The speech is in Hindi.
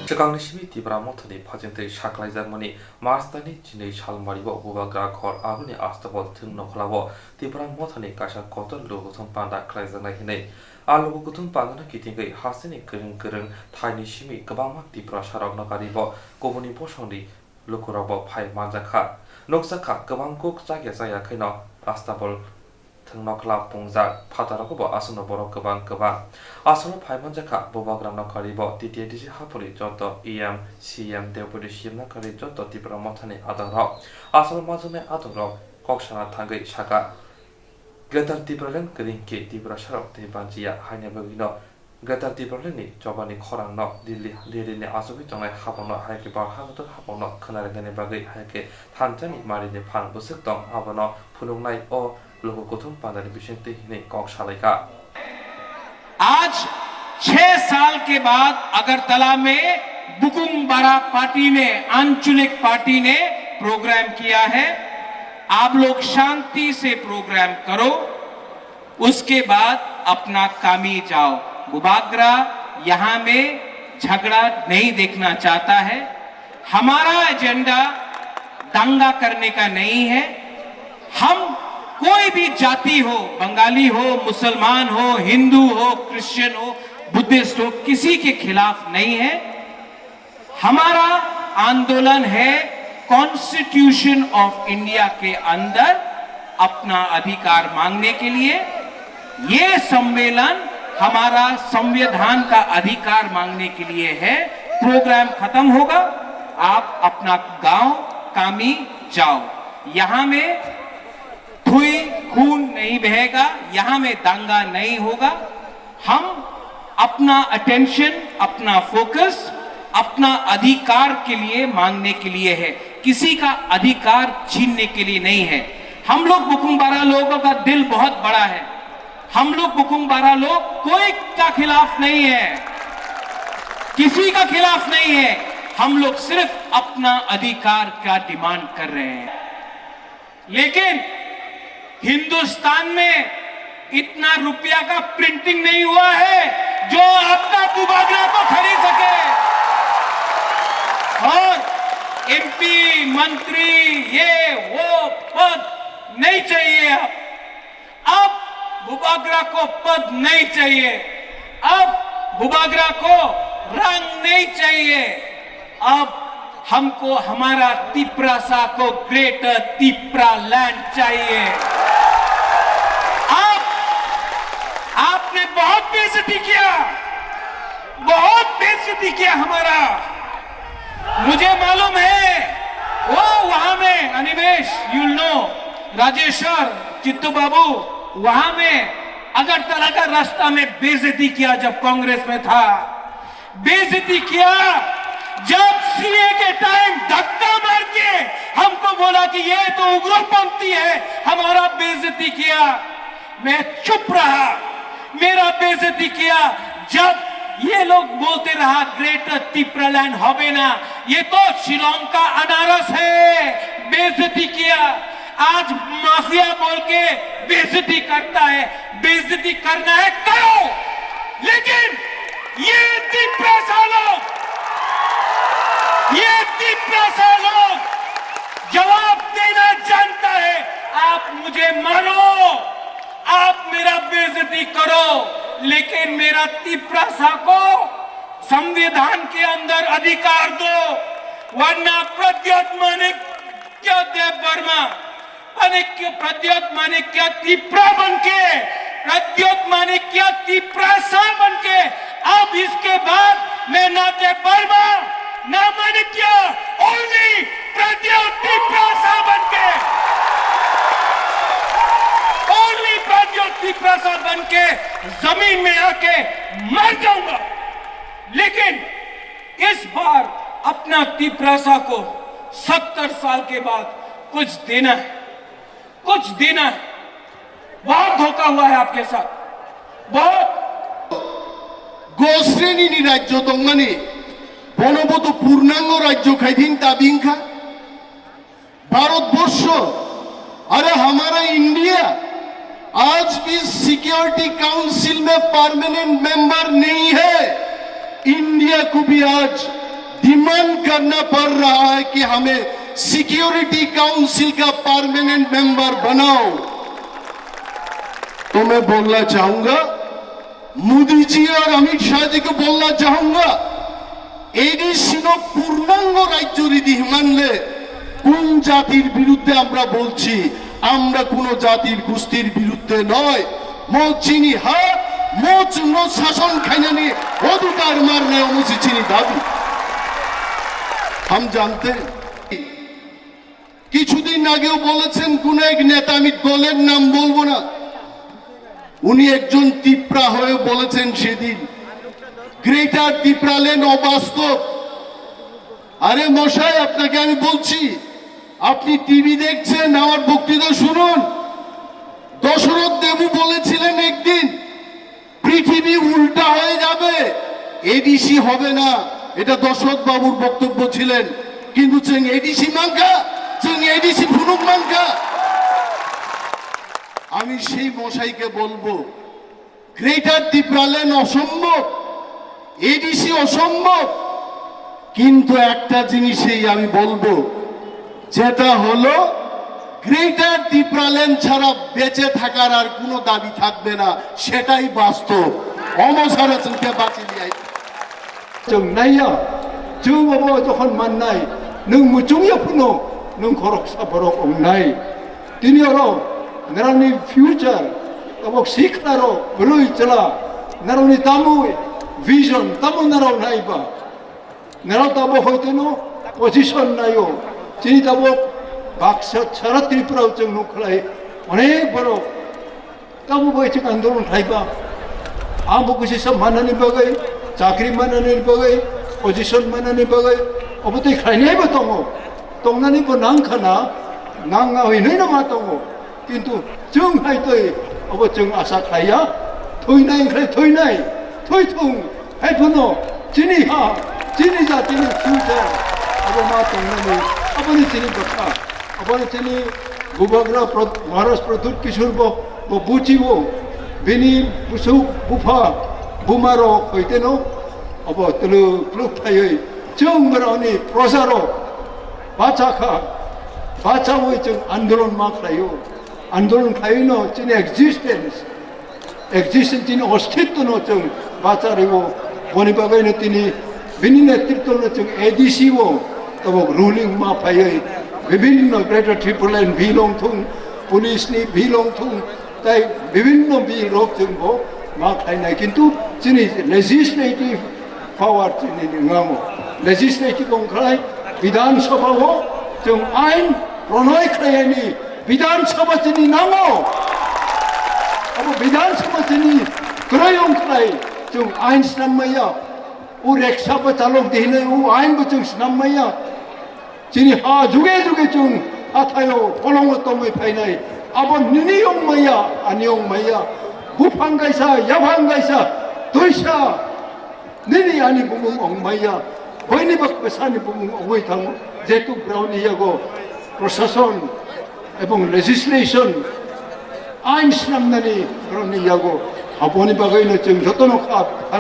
सिगांनि सिबि तिब्रा मथनि फाजिंथै साख्लायजागमनि मार्चदानि 2 सालमारिबो बुबाग्रा घर आबुनि आस्ताबल थों नखलाबो तिब्रा मथनि कासा कतर लुगुथं पान्दा ख्लायजानाय हिनै आलुगु गुथुं पान्दाना किथिंगै हासिनि गोरों थाइनि सिमि गोबांमा तिब्रा साराव नगारिबो गुबुननि बसंनि लुकुराबो फाइ मानजाखा नक्साखा गोबांखौ जायाखै न आस्ताबल नखला पुंजा फाताराखौबो आसनो बरक गोबां आसनो फाइमन जाखा बुबाग्रा नखरिबो टिटिएडिसि हापुरि जत इएम सिएम देवपुरि सिएम नखरि जत तिब्रा मथनि आदराव आसनो माजुमे आदराव कक्साना थांगै साका ग्रेटार तिब्रालेन गरिंके तिब्रा साराव तिबानजिया हाइने बगिनो ग्रेटार तिब्रालेननि जबानि खरां न दिल्लीनि आसुबि जंनाय हाबावनो हायके बार हागत हाबावनो खोनारेंगनि बागै हायके थानजानि मारिनि फान बुसुक दं हाबावनो फुलुंनाय अ लोगों को तुम पादरी विषयते ही नहीं कौशल का आज 6 साल के बाद अगरतला में बुकुमबारा पार्टी ने आंचलिक पार्टी ने प्रोग्राम किया है। आप लोग शांति से प्रोग्राम करो, उसके बाद अपना कामी जाओ। बुबाग्रा यहाँ में झगड़ा नहीं देखना चाहता है। हमारा एजेंडा दंगा करने का नहीं है। हम कोई भी जाति हो, बंगाली हो, मुसलमान हो, हिंदू हो, क्रिश्चियन हो, बुद्धिस्ट हो, किसी के खिलाफ नहीं है। हमारा आंदोलन है कॉन्स्टिट्यूशन ऑफ इंडिया के अंदर अपना अधिकार मांगने के लिए। ये सम्मेलन हमारा संविधान का अधिकार मांगने के लिए है। प्रोग्राम खत्म होगा, आप अपना गांव कामी जाओ। यहां में हुई खून नहीं बहेगा, यहां में दंगा नहीं होगा। हम अपना अटेंशन, अपना फोकस अपना अधिकार के लिए मांगने के लिए है, किसी का अधिकार छीनने के लिए नहीं है। हम लोग बुकुमबारा लोगों का दिल बहुत बड़ा है। हम लोग बुकुमबारा लोग कोई का खिलाफ नहीं है, किसी का खिलाफ नहीं है। हम लोग सिर्फ अपना अधिकार का डिमांड कर रहे हैं। लेकिन हिंदुस्तान में इतना रुपया का प्रिंटिंग नहीं हुआ है जो आपका बुबाग्रा को खरीद सके। और एमपी, मंत्री, ये वो पद नहीं चाहिए। अब बुबाग्रा को पद नहीं चाहिए, अब बुबाग्रा को रंग नहीं चाहिए। अब हमको हमारा तिप्रासा को ग्रेटर तिप्रा लैंड चाहिए। आपने बहुत बेइज्जती किया, बहुत बेइज्जती किया हमारा। मुझे मालूम है वो वहां में अनिमेश, यू नो, राजेश्वर, चित्तू बाबू वहां में अगरतला का रास्ता में बेइज्जती किया जब कांग्रेस में था, बेइज्जती किया जब सीए के टाइम धक्का मार के हमको बोला कि ये तो उग्रपंथी है, हमारा बेइज्जती किया। मैं चुप रहा, मेरा बेइज्जती किया जब ये लोग बोलते रहा ग्रेटर तिप्रालैंड होवे ना, ये तो शिलोंग का अनारस है, बेइज्जती किया। आज माफिया बोल के बेइज्जती करता है। बेइज्जती करना है करो, लेकिन ये तिप्रासा लोग जवाब देना जानता है। आप मुझे मानो, आप मेरा बेइज्जती करो, लेकिन मेरा तिप्रासा को संविधान के अंदर अधिकार दो, वरना प्रद्योत मानिक क्या देव वर्मा प्रद्योत मानिक क्या तिप्रा बनके, प्रद्योत मानिक क्या तिप्रासा बनके, अब इसके बाद मैं ना देव वर्मा ना मानिक्य, ओनली प्रद्योत तिप्रासा बनके, ओनली प्रद्योत तिप्रासा बनके जमीन में आके मर जाऊंगा। लेकिन इस बार अपना तिप्रासा को 70 साल के बाद कुछ देना है, कुछ देना है। बहुत धोखा हुआ है आपके साथ, बहुत। गोश्रेणी राज्य दंगानी बनबत पूर्णांग राज्य खाइदिन ताबिंखा भारतवर्ष, अरे हमारा इंडिया आज भी सिक्योरिटी काउंसिल में परमानेंट मेंबर नहीं है। इंडिया को भी आज डिमांड करना पड़ रहा है कि हमें सिक्योरिटी काउंसिल का परमानेंट मेंबर बनाओ, तो मैं बोलना चाहूंगा, मोदी जी और अमित शाह जी को बोलना चाहूंगा, एडीसी पूर्णांग राज्य रीति मानले কোন জাতির বিরুদ্ধে আমরা বলছি? আমরা কোন জাতির গোষ্ঠীর বিরুদ্ধে নয়। মো চিনি হা মো চুনো শাসন খাইনানি অধিকার মারনে অমুসি চিনি দাবি हम जानते हैं। কিছুদিন আগেও বলেছেন কোন এক নেতা, আমি দলের নাম বলবো না, উনি একজন তিপ্রা হয়ে বলেছেন সেদিন গ্রেটার তিপ্রালেন অবাস্তব। আরে মশাই, আপনাকে আমি বলছি, আপনি টিভি দেখছেন, আমার বক্তৃতা শুনুন। দশরথ দেবু বলেছিলেন একদিন পৃথিবী উল্টা হয়ে যাবে, এডিসি হবে না, এটা দশরথ বাবুর বক্তব্য ছিলেন। কিন্তু চেং এডিসি মাঙ্কা, চেং এডিসি ফুনুক মাঙ্কা। আমি সেই মশাইকে বলবো, গ্রেটার তিপ্রালেন অসম্ভব, এডিসি অসম্ভব, কিন্তু একটা জিনিসই আমি বলবো, যেটা হলো গ্রেটার তিপ্রালেন ছাড়া বেঁচে থাকার আর কোনো দাবি থাকবে না, সেটাই বাস্তব। অমসারা চুকে বাঁচিয়ে দিয়ে जों नाया जों अब जखन माननाय नों मुचुंया फुनो नों खरक साबरक नाय दिनै आरो नारावनि फ्यूचार अब सिखनारो ब्रुइ चला नारावनि तामु विजन तामु नाराव नायबा नाराव ताबो हयतनो पोजिशन नायो दिनै ताबो बाक्सा सारा त्रिपुराव जों नुखलाय अनेक बरो ताबो बैठक आन्दोलन थायबा आंबो गोसो सम्माननि बागै चाकरी माननानै बागै पजिशन माननानै बागै अब तै खायनायबो दङ दंनानैबो नांखाना नाङा हैनाय नङा दङ किन्तु जों हायतै अब जों आसा खाया थैनायनिफ्राय थैनाय थैथों हायफोनो दिनै हा दिनै जातिनि फिउचार अब मा दंनानै अबनि दिनै बाथ्रा अबनि दिनै गुबाग्रा महाराज प्रदुत किशोरबो बुचिबो बेनि बुसौ बुफा बुमारो हयतेनो अब तुलु प्लुथायै जों बरावनि प्रजारो बाचाखा बाचावै जों आन्दोलन मा खालायो आन्दोलन खालायनो जोंनि एक्जिस्टेन्स दिनै अस्तित्वनो जों बाचारियो बनि बागैनो दिनै बिनि नेतृत्वनो जों एडिसिओ अब रुलिं मा फायै विभिन्न ग्रेटर ट्रिपुलेन बिलंथुं पुलिसनि बिलंथुं ताई विभिन्न बिलक जोंबो मा खालायनाय किन्तु जोंनि लेजिस्लेटिभ पावार जोंनि नङामो लेजिस्लेटिभ ओंखारनाय विधान सभाव जों आइन प्रणय खालायनायनि विधान सभा जोंनि नांगौ अब विधान सभा जोंनि ग्रय ओंखारनाय जों आइन स्नामैया उ रेक्साबो चालक दिहैनाय उ आइनबो जों स्नामैया जोंनि हा जुगे जुगे जों हाथायाव फलंग तमै फायनाय आबो निनियं मैया आनियं मैया बुफांगायसा याभांगायसा दुइसा निनि आनि बुमुं अंगमाया बयनिबो बेसानि बुमुं अंगै थाङो जेतु ब्राउनियागो प्रशासन एवं लेजिस्लेशन आइन स्नामनानि ब्राउनियागो हाबनि बागैनो जों जतन